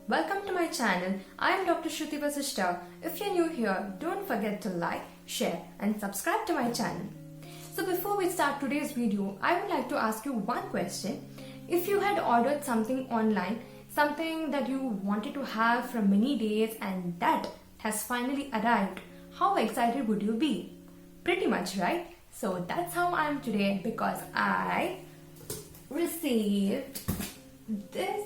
Welcome to my channel. I am Dr. Shruthi Vasishta. If you're new here, don't forget to like, share and subscribe to my channel. So before we start today's video, I would like to ask you one question. If you had ordered something online, something that you wanted to have for many days and that has finally arrived, how excited would you be? Pretty much, right? So that's how I am today because I received this.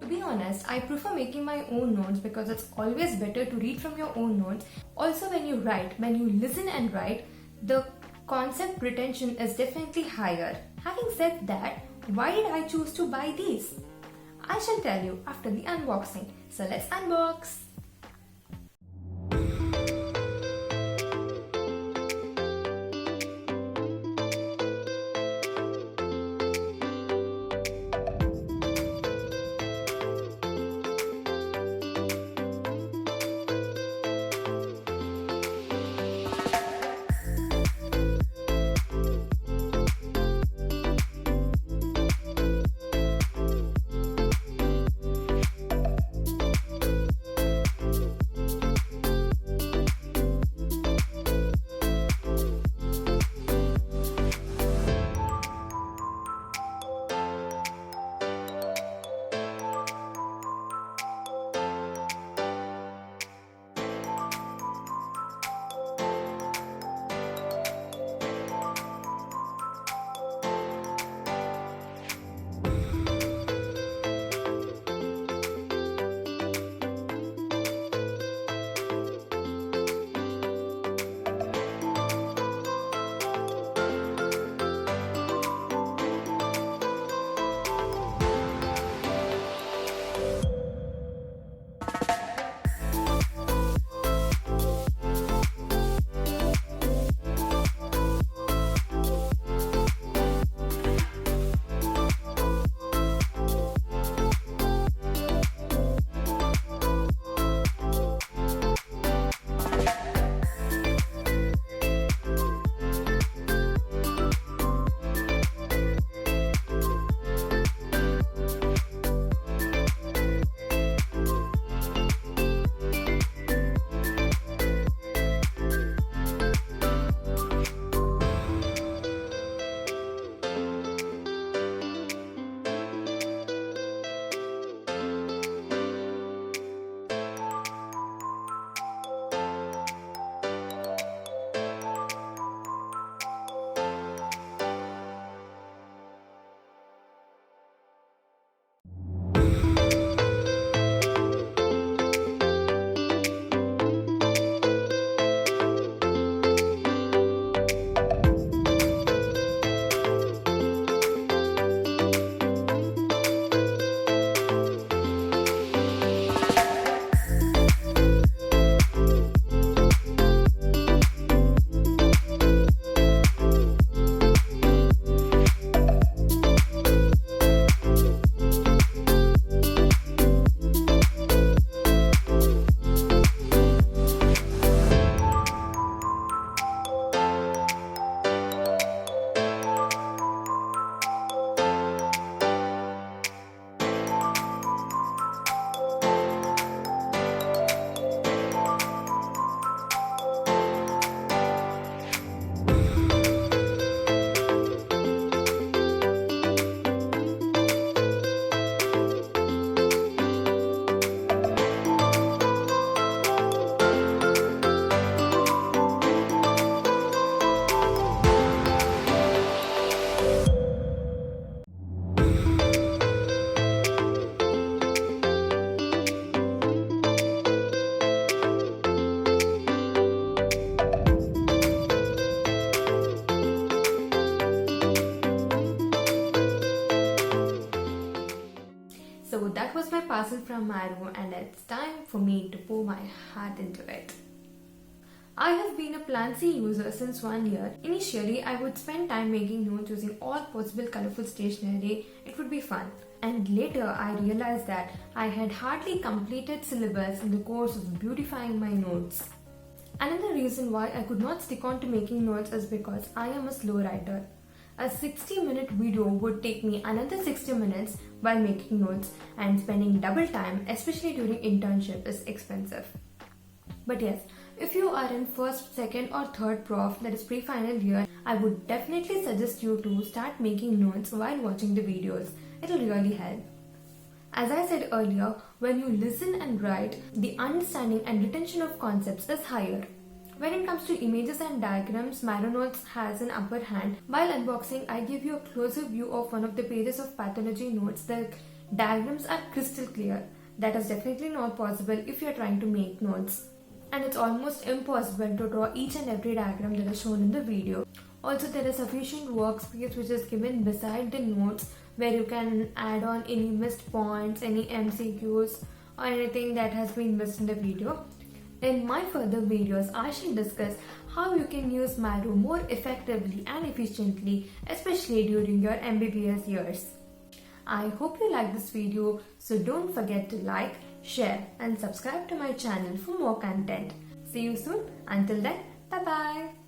To be honest, I prefer making my own notes because it's always better to read from your own notes. Also, when you write, when you listen and write, the concept retention is definitely higher. Having said that, why did I choose to buy these? I shall tell you after the unboxing. So let's unbox. So that was my parcel from Marrow and it's time for me to pour my heart into it. I have been a Plan C user since 1 year. Initially, I would spend time making notes using all possible colorful stationery. It would be fun. And later, I realized that I had hardly completed syllabus in the course of beautifying my notes. Another reason why I could not stick on to making notes is because I am a slow writer. A 60-minute video would take me another 60 minutes while making notes, and spending double time, especially during internship, is expensive. But yes, if you are in first, second or third prof, that is pre-final year, I would definitely suggest you to start making notes while watching the videos. It'll really help. As I said earlier, when you listen and write, the understanding and retention of concepts is higher. When it comes to images and diagrams, Marrow Notes has an upper hand. While unboxing, I give you a closer view of one of the pages of pathology notes. The diagrams are crystal clear. That is definitely not possible if you are trying to make notes. And it's almost impossible to draw each and every diagram that is shown in the video. Also, there is sufficient workspace which is given beside the notes where you can add on any missed points, any MCQs or anything that has been missed in the video. In my further videos, I shall discuss how you can use Marrow more effectively and efficiently, especially during your MBBS years. I hope you like this video, so don't forget to like, share and subscribe to my channel for more content. See you soon. Until then, bye bye.